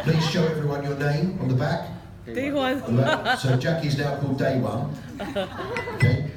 Please show everyone your name on the back. Day one. So Jackie's now called Day One. Okay.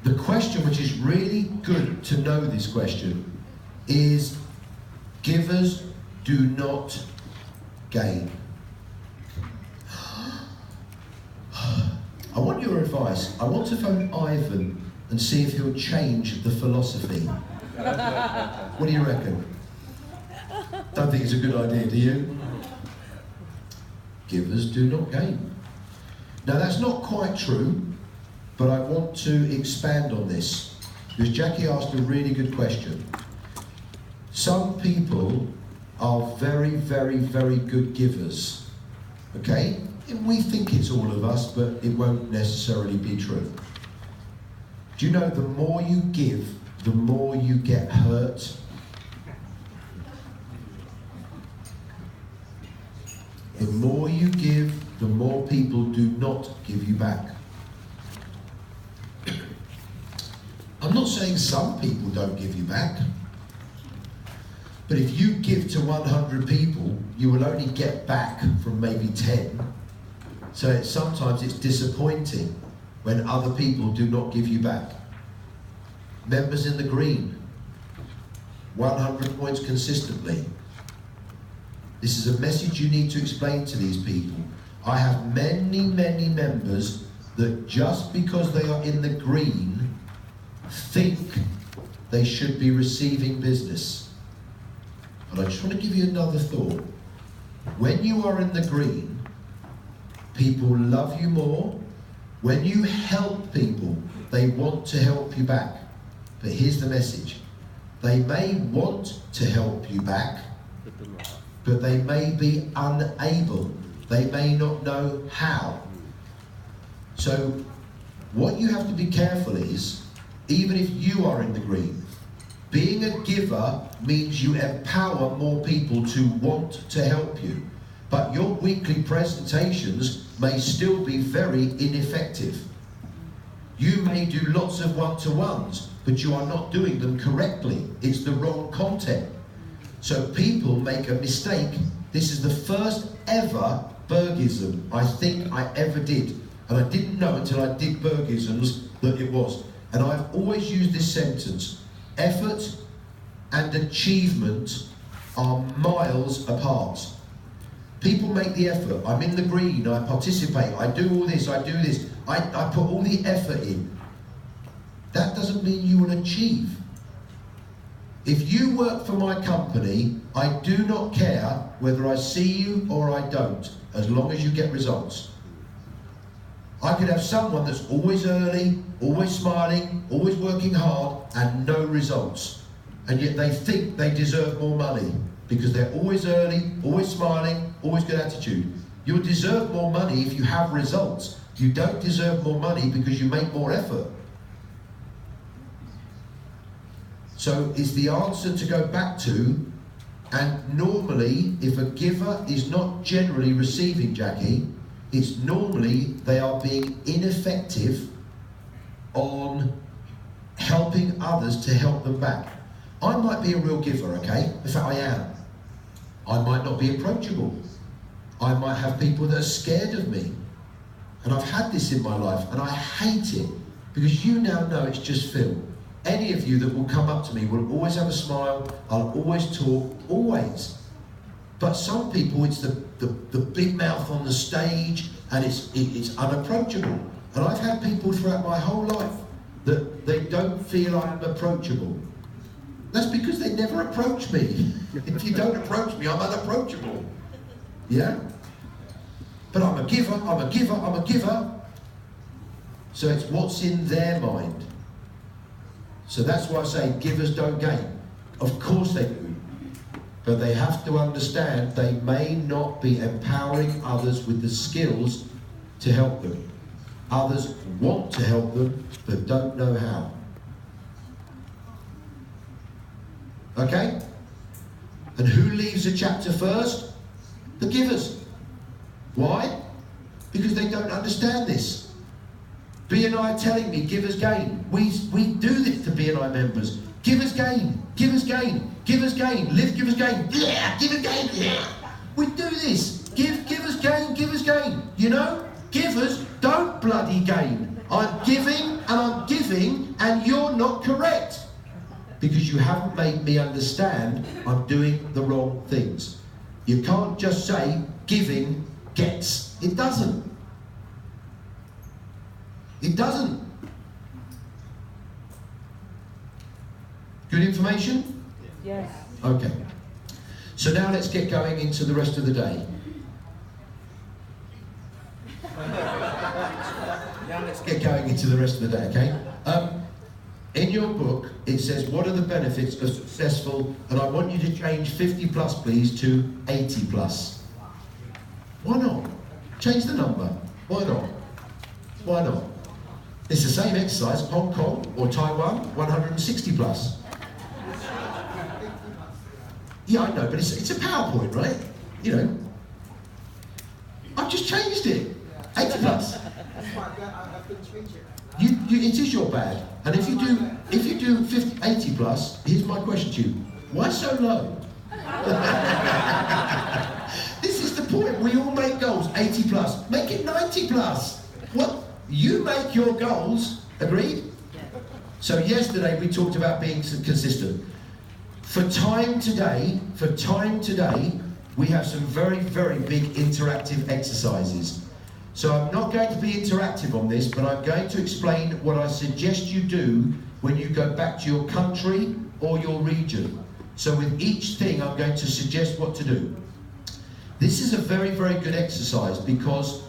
The question, which is really good to know this question, is givers do not gain. I want your advice. I want to phone Ivan and see if he'll change the philosophy. What do you reckon? Don't think it's a good idea, do you? Givers do not gain. Now that's not quite true, but I want to expand on this, because Jackie asked a really good question. Some people are very, very, very good givers, okay? And we think it's all of us, but it won't necessarily be true. Do you know the more you give, the more you get hurt? The more you give, the more people do not give you back. I'm not saying some people don't give you back, but if you give to 100 people, you will only get back from maybe 10. So sometimes it's disappointing when other people do not give you back. Members in the green, 100 points consistently. This is a message you need to explain to these people. I have many, many members that just because they are in the green think they should be receiving business. And I just want to give you another thought. When you are in the green, people love you more. When you help people, they want to help you back. But here's the message. They may want to help you back, but they may be unable. They may not know how. So what you have to be careful is, even if you are in the green, being a giver means you empower more people to want to help you. But your weekly presentations may still be very ineffective. You may do lots of one-to-ones, but you are not doing them correctly. It's the wrong content. So people make a mistake. This is the first ever Bergism I think I ever did. And I didn't know until I did Bergisms that it was. And I've always used this sentence: effort and achievement are miles apart. People make the effort. I'm in the green, I participate, I do all this, I do this. I put all the effort in. That doesn't mean you will achieve. If you work for my company, I do not care whether I see you or I don't, as long as you get results. I could have someone that's always early, always smiling, always working hard, and no results. And yet they think they deserve more money because they're always early, always smiling, always good attitude. You'll deserve more money if you have results. You don't deserve more money because you make more effort. So is the answer to go back to, and normally if a giver is not generally receiving, Jackie, it's normally they are being ineffective on helping others to help them back. I might be a real giver, okay? In fact, I am. I might not be approachable. I might have people that are scared of me. And I've had this in my life, and I hate it, because you now know it's just Phil. Any of you that will come up to me will always have a smile, I'll always talk, always. But some people, it's the big mouth on the stage, and it's unapproachable. And I've had people throughout my whole life that they don't feel I'm approachable. That's because they never approach me. If you don't approach me, I'm unapproachable. Yeah? But I'm a giver, I'm a giver, I'm a giver. So it's what's in their mind. So that's why I say givers don't gain. Of course they do. But they have to understand they may not be empowering others with the skills to help them. Others want to help them, but don't know how. Okay? And who leaves a chapter first? The givers. Why? Because they don't understand this. BNI are telling me givers gain. We do this to BNI members. Givers gain, givers gain, Give us gain. Live, give us gain. Yeah, give us gain. Yeah. We do this. Give us gain, give us gain. You know? Give us, don't bloody gain. I'm giving and you're not correct. Because you haven't made me understand I'm doing the wrong things. You can't just say giving gets. It doesn't. It doesn't. Good information? Yes. Okay. So now let's get going into the rest of the day. Now let's get going into the rest of the day, okay? In your book, it says, what are the benefits of successful, and I want you to change 50 plus, please, to 80 plus. Why not? Change the number. Why not? Why not? It's the same exercise, Hong Kong or Taiwan, 160 plus. Yeah, I know, but it's a PowerPoint, right? You know. I've just changed it. 80 plus. That's why I've been changing it. It is your bad. And if you do 50, 80 plus, here's my question to you. Why so low? This is the point. We all make goals, 80 plus. Make it 90 plus. What? You make your goals, agreed? So yesterday we talked about being consistent. For time today, we have some very, very big interactive exercises. So I'm not going to be interactive on this, but I'm going to explain what I suggest you do when you go back to your country or your region. So with each thing, I'm going to suggest what to do. This is a very, very good exercise because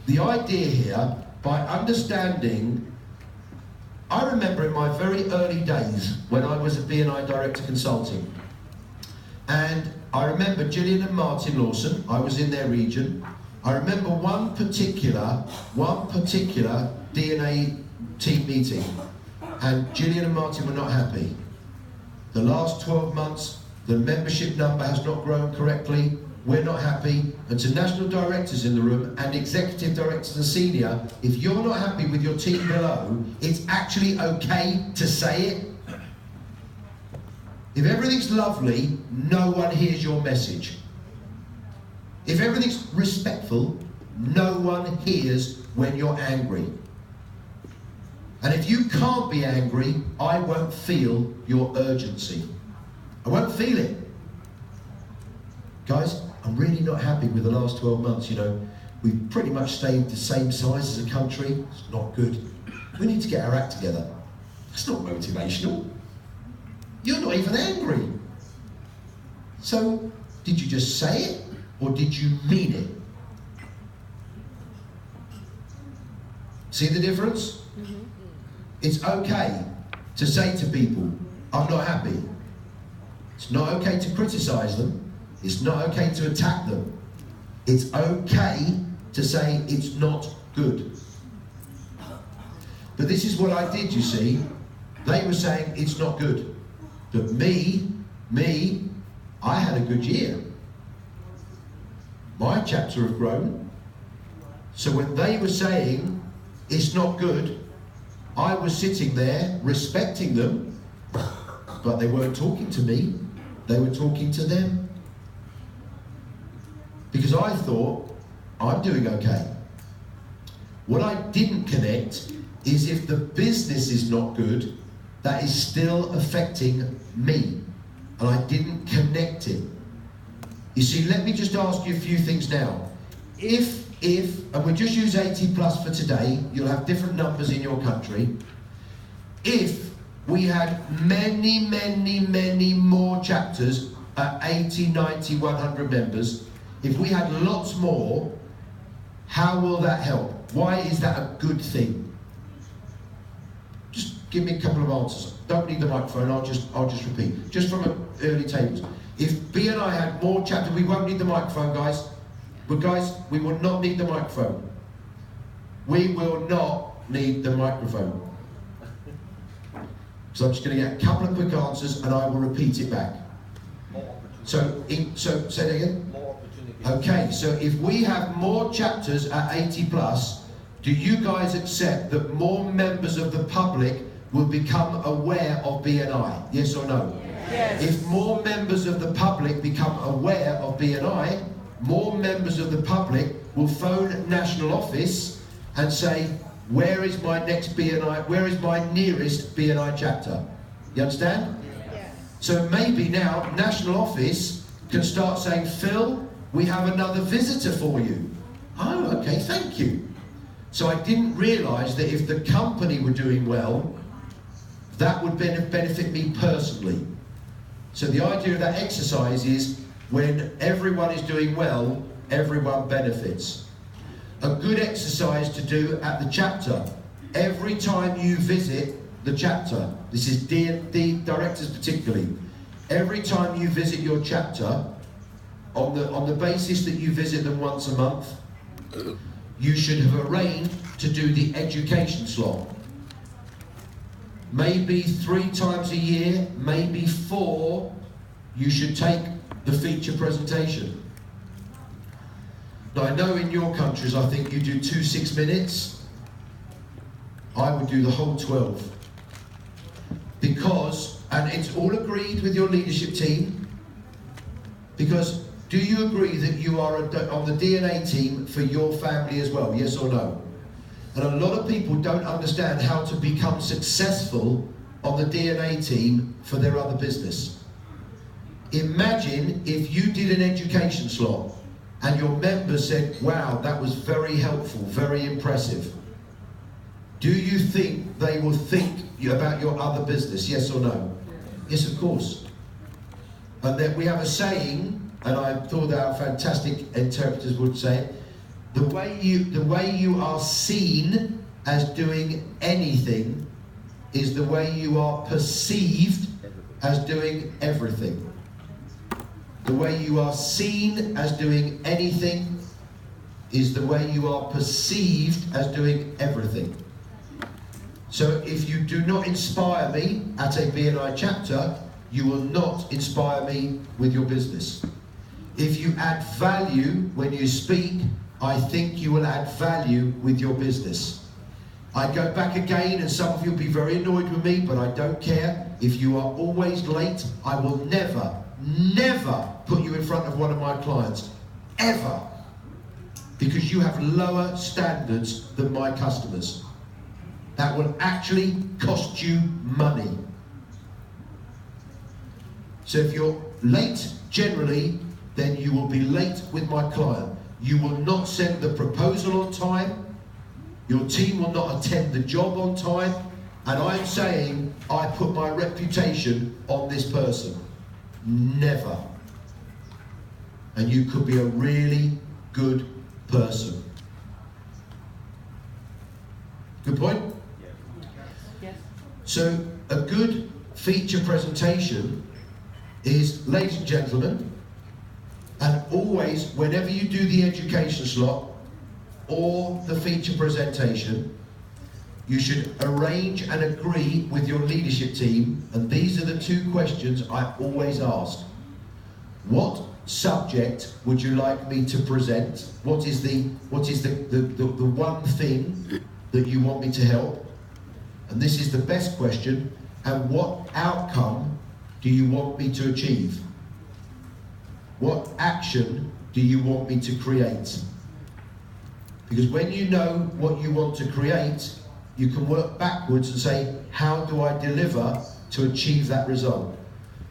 the idea here, by understanding, I remember in my very early days when I was a BNI Director Consulting, and I remember Gillian and Martin Lawson, I was in their region. I remember one particular DNA team meeting, and Gillian and Martin were not happy. The last 12 months, the membership number has not grown correctly. We're not happy. And to national directors in the room and executive directors and senior, if you're not happy with your team below, it's actually okay to say it. If everything's lovely, no one hears your message. If everything's respectful, no one hears when you're angry. And if you can't be angry, I won't feel your urgency. I won't feel it. Guys, I'm really not happy with the last 12 months, you know. We've pretty much stayed the same size as a country. It's not good. We need to get our act together. That's not motivational. You're not even angry. So, did you just say it? Or did you mean it? See the difference? Mm-hmm. It's okay to say to people, I'm not happy. It's not okay to criticize them. It's not okay to attack them. It's okay to say it's not good. But this is what I did, you see. They were saying it's not good. But me, I had a good year. My chapter have grown. So when they were saying it's not good, I was sitting there respecting them, but they weren't talking to me, they were talking to them. Because I thought, I'm doing okay. What I didn't connect is if the business is not good, that is still affecting me. And I didn't connect it. You see, let me just ask you a few things now. If, and we'll just use 80 plus for today, you'll have different numbers in your country. If we had many more chapters at 80, 90, 100 members, if we had lots more, how will that help? Why is that a good thing? Just give me a couple of answers. Don't need the microphone, I'll just repeat. Just from early tables. If BNI had more chapters, we won't need the microphone, guys. But guys, we will not need the microphone. We will not need the microphone. So I'm just going to get a couple of quick answers and I will repeat it back. So say that again? More opportunities. Okay, so if we have more chapters at 80 plus, do you guys accept that more members of the public will become aware of BNI? Yes or no? Yes. Yes. If more members of the public become aware of BNI, more members of the public will phone national office and say, where is my next BNI, where is my nearest BNI chapter? You understand? Yes. So maybe now national office can start saying, Phil, we have another visitor for you. Oh, okay, thank you. So I didn't realise that if the company were doing well, that would benefit me personally. So the idea of that exercise is when everyone is doing well, everyone benefits. A good exercise to do at the chapter, every time you visit the chapter, this is D directors particularly, every time you visit your chapter, on the basis that you visit them once a month, you should have arranged to do the education slot. Maybe 3 times a year, maybe 4, you should take the feature presentation. Now I know in your countries, I think you do 2 6 minutes. I would do the whole 12. Because, and it's all agreed with your leadership team, because do you agree that you are on the DNA team for your family as well, yes or no? And a lot of people don't understand how to become successful on the DNA team for their other business. Imagine if you did an education slot and your members said, wow, that was very helpful, very impressive. Do you think they will think about your other business, yes or no? Yes, of course. And then we have a saying, and I thought our fantastic interpreters would say it, the way you are seen as doing anything is the way you are perceived as doing everything. The way you are seen as doing anything is the way you are perceived as doing everything. So if you do not inspire me at a BNI chapter, you will not inspire me with your business. If you add value when you speak, I think you will add value with your business. I go back again, and some of you will be very annoyed with me, but I don't care. If you are always late, I will never, never put you in front of one of my clients, ever. Because you have lower standards than my customers. That will actually cost you money. So if you're late generally, then you will be late with my client. You will not send the proposal on time. Your team will not attend the job on time. And I'm saying I put my reputation on this person. Never. And you could be a really good person. Good point? Yes. So a good feature presentation is, ladies and gentlemen, and always, whenever you do the education slot or the feature presentation, you should arrange and agree with your leadership team, and these are the 2 questions I always ask. What subject would you like me to present? What is the one thing that you want me to help? And this is the best question. And what outcome do you want me to achieve? What action do you want me to create? Because when you know what you want to create, you can work backwards and say, how do I deliver to achieve that result?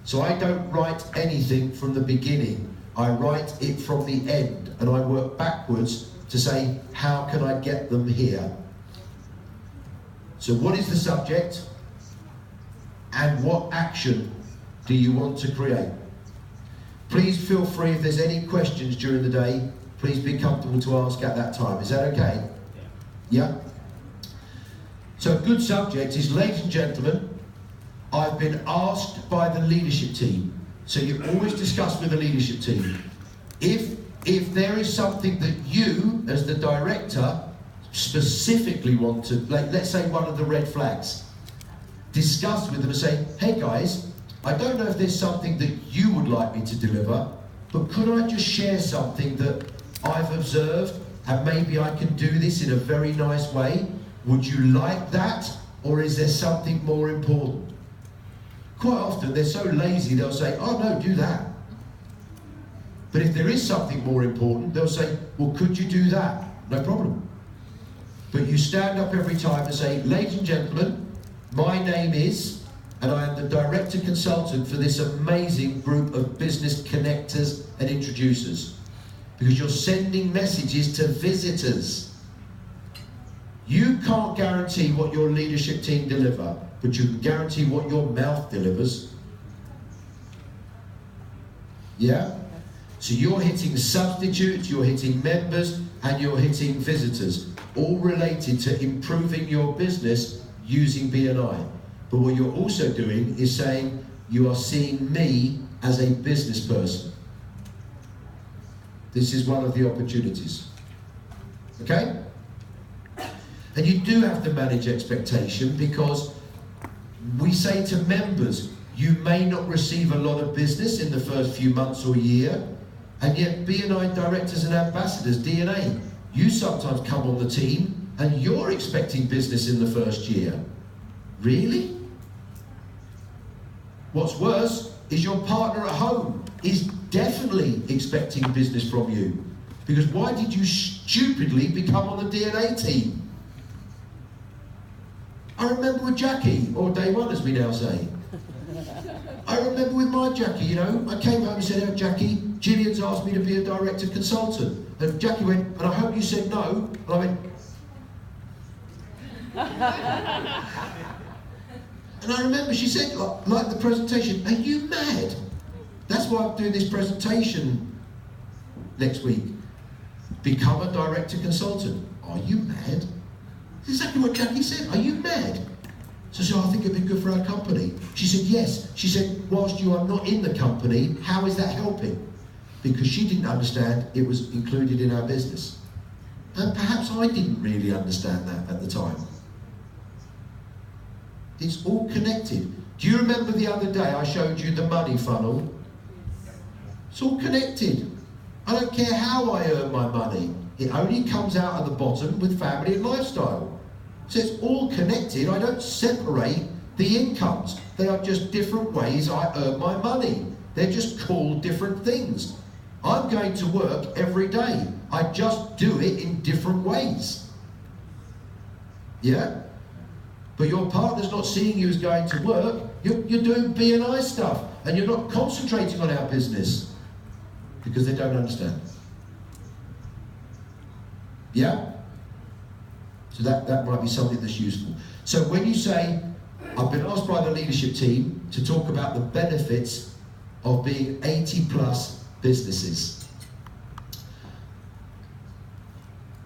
So I don't write anything from the beginning. I write it from the end, and I work backwards to say, how can I get them here? So what is the subject? And what action do you want to create? Please feel free, if there's any questions during the day, please be comfortable to ask at that time. Is that okay? Yeah? So a good subject is, ladies and gentlemen, I've been asked by the leadership team. So you always discuss with the leadership team. If there is something that you, as the director, specifically want to, like, let's say one of the red flags, discuss with them and say, hey guys, I don't know if there's something that you would like me to deliver, but could I just share something that I've observed, and maybe I can do this in a very nice way? Would you like that, or is there something more important? quite often they're so lazy they'll say, oh no, do that. But if there is something more important, they'll say, well, could you do that? No problem. But you stand up every time and say, ladies and gentlemen, my name is, and I am the director consultant for this amazing group of business connectors and introducers. Because you're sending messages to visitors. You can't guarantee what your leadership team deliver, but you can guarantee what your mouth delivers. Yeah? So you're hitting substitutes, you're hitting members, and you're hitting visitors, all related to improving your business using BNI. But what you're also doing is saying, you are seeing me as a business person. This is one of the opportunities. Okay? And you do have to manage expectation, because we say to members, you may not receive a lot of business in the first few months or year, and yet BNI directors and ambassadors, DNA, you sometimes come on the team and you're expecting business in the first year. Really? What's worse is your partner at home is definitely expecting business from you. Because why did you stupidly become on the DNA team? I remember with Jackie, or day one as we now say. I remember with my Jackie, you know, I came home and said, oh Jackie, Gillian's asked me to be a director consultant. And Jackie went, and I hope you said no. And I went, and I remember she said, like the presentation, are you mad? That's why I'm doing this presentation next week. Become a director consultant. Are you mad? That's exactly what Jackie said. Are you mad? So I said, I think it'd be good for our company. She said, yes. She said, whilst you are not in the company, how is that helping? Because she didn't understand it was included in our business. And perhaps I didn't really understand that at the time. It's all connected. Do you remember the other day I showed you the money funnel? It's all connected. I don't care how I earn my money. It only comes out at the bottom with family and lifestyle. So it's all connected. I don't separate the incomes. They are just different ways I earn my money. They're just called different things. I'm going to work every day. I just do it in different ways. Yeah? But your partner's not seeing you as going to work. You're doing BNI stuff, and you're not concentrating on our business because they don't understand. Yeah? So that might be something that's useful. So when you say, I've been asked by the leadership team to talk about the benefits of being 80 plus businesses,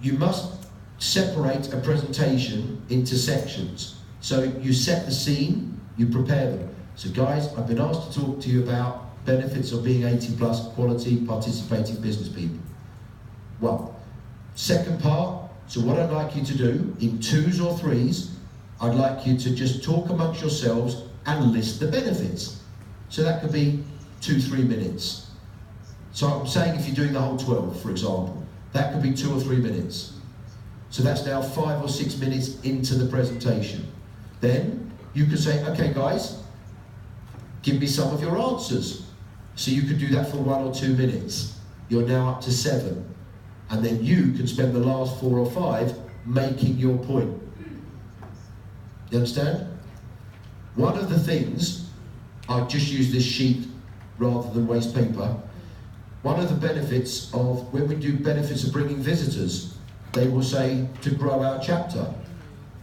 you must separate a presentation into sections. So you set the scene, you prepare them. So guys, I've been asked to talk to you about benefits of being 80 plus quality participating business people. Well, second part, so what I'd like you to do in 2s or 3s, I'd like you to just talk amongst yourselves and list the benefits. So that could be 2-3 minutes. So I'm saying if you're doing the whole 12, for example, that could be 2 or 3 minutes. So that's now 5 or 6 minutes into the presentation. Then you could say, okay guys, give me some of your answers. So you could do that for 1 or 2 minutes. You're now up to 7. And then you can spend the last 4 or 5 making your point. You understand? One of the things, I'll just use this sheet rather than waste paper. One of the benefits of, when we do benefits of bringing visitors, they will say to grow our chapter.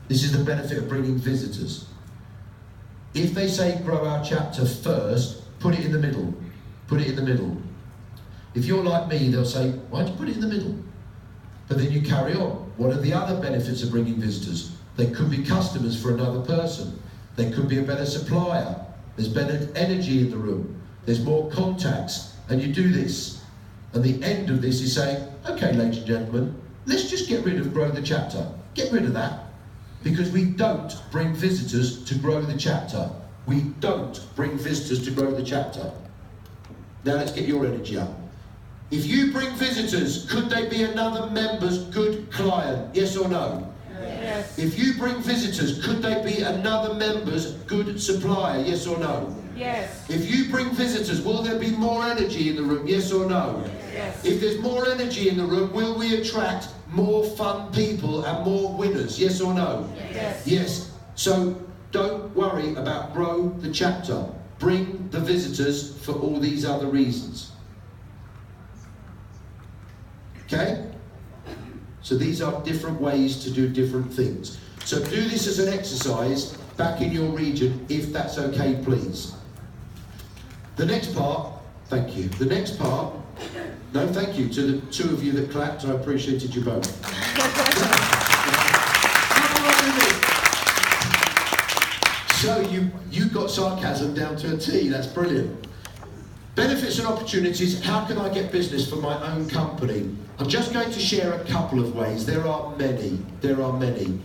This is the benefit of bringing visitors. If they say grow our chapter first, put it in the middle. Put it in the middle. If you're like me, they'll say, why'd you put it in the middle? But then you carry on. What are the other benefits of bringing visitors? They could be customers for another person. They could be a better supplier. There's better energy in the room. There's more contacts. And you do this. And the end of this is saying, okay, ladies and gentlemen, let's just get rid of grow the chapter. Get rid of that. Because we don't bring visitors to grow the chapter. We don't bring visitors to grow the chapter. Now let's get your energy up. If you bring visitors, could they be another member's good client? Yes or no? Yes. If you bring visitors, could they be another member's good supplier? Yes or no? Yes. If you bring visitors, will there be more energy in the room? Yes or no? Yes. If there's more energy in the room, will we attract more fun people and more winners? Yes or no? Yes. Yes. So don't worry about grow the chapter. Bring the visitors for all these other reasons. Okay? So these are different ways to do different things. So do this as an exercise back in your region, if that's okay, please. The next part, thank you. The next part, no, thank you to the two of you that clapped. I appreciated you both. So you got sarcasm down to a T. That's brilliant. Benefits and opportunities. How can I get business for my own company? I'm just going to share a couple of ways. There are many. There are many.